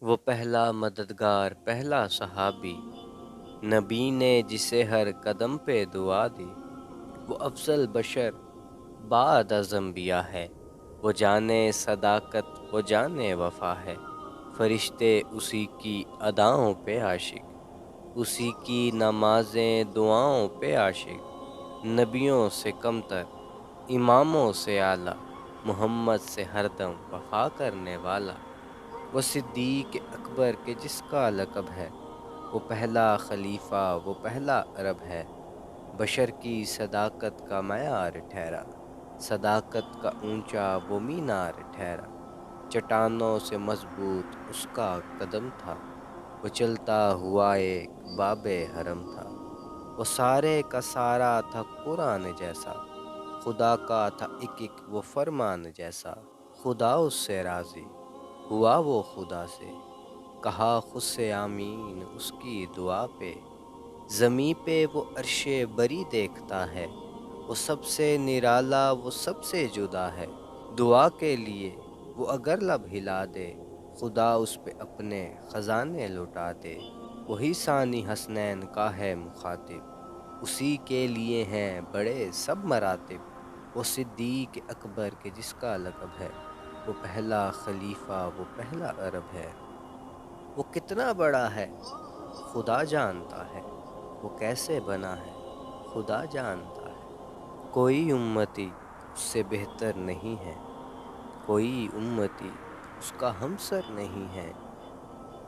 وہ پہلا مددگار، پہلا صحابی، نبی نے جسے ہر قدم پہ دعا دی، وہ افضل بشر بعد از انبیاء ہے، وہ جانے صداقت، وہ جانے وفا ہے، فرشتے اسی کی اداؤں پہ عاشق، اسی کی نمازیں دعاؤں پہ عاشق، نبیوں سے کمتر، اماموں سے اعلیٰ، محمد سے ہر دم وفا کرنے والا، وہ صدیق اکبر کے جس کا لقب ہے، وہ پہلا خلیفہ، وہ پہلا عرب ہے، بشر کی صداقت کا معیار ٹھہرا، صداقت کا اونچا وہ مینار ٹھہرا، چٹانوں سے مضبوط اس کا قدم تھا، وہ چلتا ہوا ایک باب حرم تھا، وہ سارے کا سارا تھا قرآن جیسا، خدا کا تھا ایک ایک وہ فرمان جیسا، خدا اس سے راضی ہوا، وہ خدا سے کہا خود سے آمین اس کی دعا پہ، زمیں پہ وہ عرش بری دیکھتا ہے، وہ سب سے نرالا، وہ سب سے جدا ہے، دعا کے لیے وہ اگر لب ہلا دے، خدا اس پہ اپنے خزانے لوٹا دے، وہی ثانی حسنین کا ہے مخاطب، اسی کے لیے ہیں بڑے سب مراتب، وہ صدیق اکبر کے جس کا لقب ہے، وہ پہلا خلیفہ، وہ پہلا عرب ہے، وہ کتنا بڑا ہے خدا جانتا ہے، وہ کیسے بنا ہے خدا جانتا ہے، کوئی امتی اس سے بہتر نہیں ہے، کوئی امتی اس کا ہمسر نہیں ہے،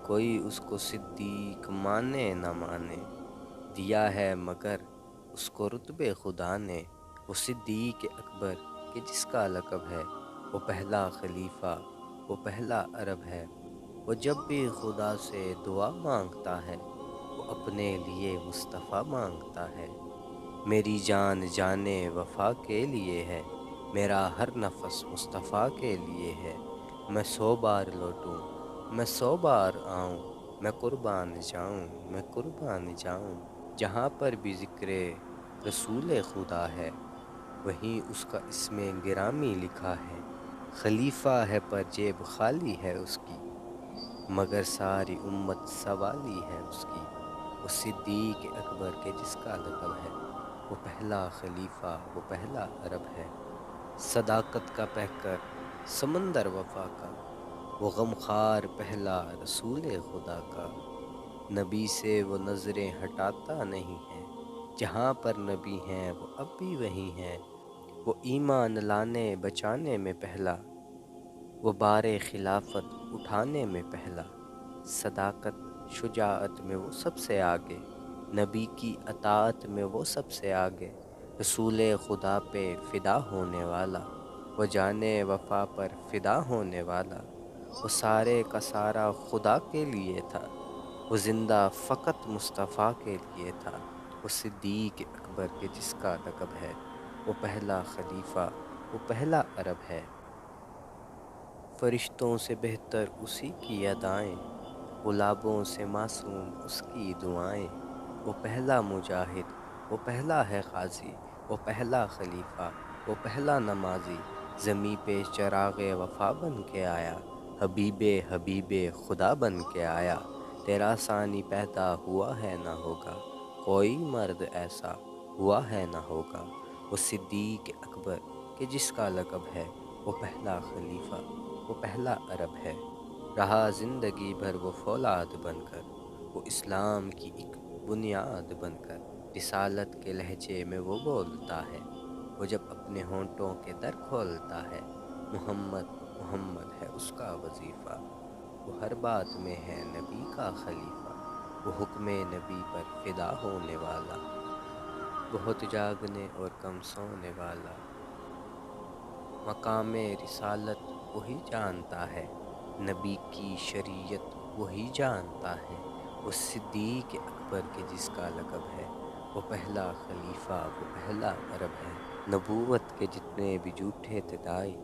کوئی اس کو صدیق مانے نہ مانے، دیا ہے مگر اس کو رتبے خدا نے، وہ صدیق اکبر کہ جس کا لقب ہے، وہ پہلا خلیفہ، وہ پہلا عرب ہے، وہ جب بھی خدا سے دعا مانگتا ہے، وہ اپنے لیے مصطفیٰ مانگتا ہے، میری جان جانے وفا کے لیے ہے، میرا ہر نفس مصطفیٰ کے لیے ہے، میں 100 بار لوٹوں، میں 100 بار آؤں، میں قربان جاؤں، میں قربان جاؤں، جہاں پر بھی ذکر رسول خدا ہے، وہیں اس کا اسم گرامی لکھا ہے، خلیفہ ہے پر جیب خالی ہے اس کی، مگر ساری امت سوالی ہے اس کی، وہ صدیق اکبر کے جس کا لقب ہے، وہ پہلا خلیفہ، وہ پہلا عرب ہے، صداقت کا پیکر سمندر وفا کا، وہ غمخوار پہلا رسول خدا کا، نبی سے وہ نظریں ہٹاتا نہیں ہے، جہاں پر نبی ہیں وہ اب بھی وہی ہیں، وہ ایمان لانے بچانے میں پہلا، وہ بار خلافت اٹھانے میں پہلا، صداقت شجاعت میں وہ سب سے آگے، نبی کی اطاعت میں وہ سب سے آگے، رسول خدا پہ فدا ہونے والا، وہ جانے وفا پر فدا ہونے والا، وہ سارے کا سارا خدا کے لیے تھا، وہ زندہ فقط مصطفیٰ کے لیے تھا، وہ صدیق اکبر کے جس کا لقب ہے، وہ پہلا خلیفہ، وہ پہلا عرب ہے، فرشتوں سے بہتر اسی کی ادائیں، گلابوں سے معصوم اس کی دعائیں، وہ پہلا مجاہد، وہ پہلا ہے غازی، وہ پہلا خلیفہ، وہ پہلا نمازی، زمیں پہ چراغ وفا بن کے آیا، حبیب خدا بن کے آیا، تیرا ثانی پیدا ہوا ہے نہ ہوگا، کوئی مرد ایسا ہوا ہے نہ ہوگا، وہ صدیق اکبر کہ جس کا لقب ہے، وہ پہلا خلیفہ، وہ پہلا عرب ہے، رہا زندگی بھر وہ فولاد بن کر، وہ اسلام کی ایک بنیاد بن کر، رسالت کے لہجے میں وہ بولتا ہے، وہ جب اپنے ہونٹوں کے در کھولتا ہے، محمد محمد ہے اس کا وظیفہ، وہ ہر بات میں ہے نبی کا خلیفہ، وہ حکم نبی پر فدا ہونے والا، بہت جاگنے اور کم سونے والا، مقام رسالت وہی جانتا ہے، نبی کی شریعت وہی جانتا ہے، وہ صدیق اکبر کے جس کا لقب ہے، وہ پہلا خلیفہ، وہ پہلا عرب ہے، نبوت کے جتنے بھی جھوٹے دعائی،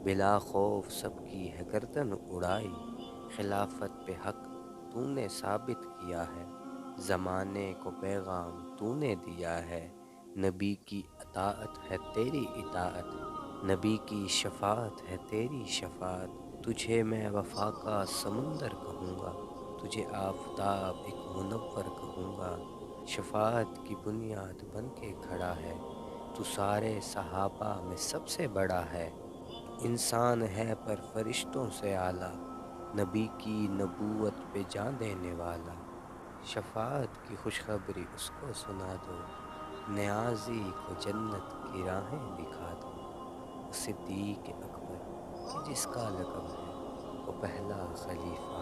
بلا خوف سب کی ہے گردن اڑائی، خلافت پہ حق تو نے ثابت کیا ہے، زمانے کو پیغام تو نے دیا ہے، نبی کی اطاعت ہے تیری اطاعت، نبی کی شفاعت ہے تیری شفاعت، تجھے میں وفا کا سمندر کہوں گا، تجھے آفتاب ایک منور کہوں گا۔ شفاعت کی بنیاد بن کے کھڑا ہے، تو سارے صحابہ میں سب سے بڑا ہے۔ انسان ہے پر فرشتوں سے اعلیٰ، نبی کی نبوت پہ جان دینے والا۔ شفاعت کی خوشخبری اس کو سنا دو، نیازی کو جنت کی راہیں دکھا دو۔ صدیق اکبر کہ جس کا لقب ہے وہ پہلا خلیفہ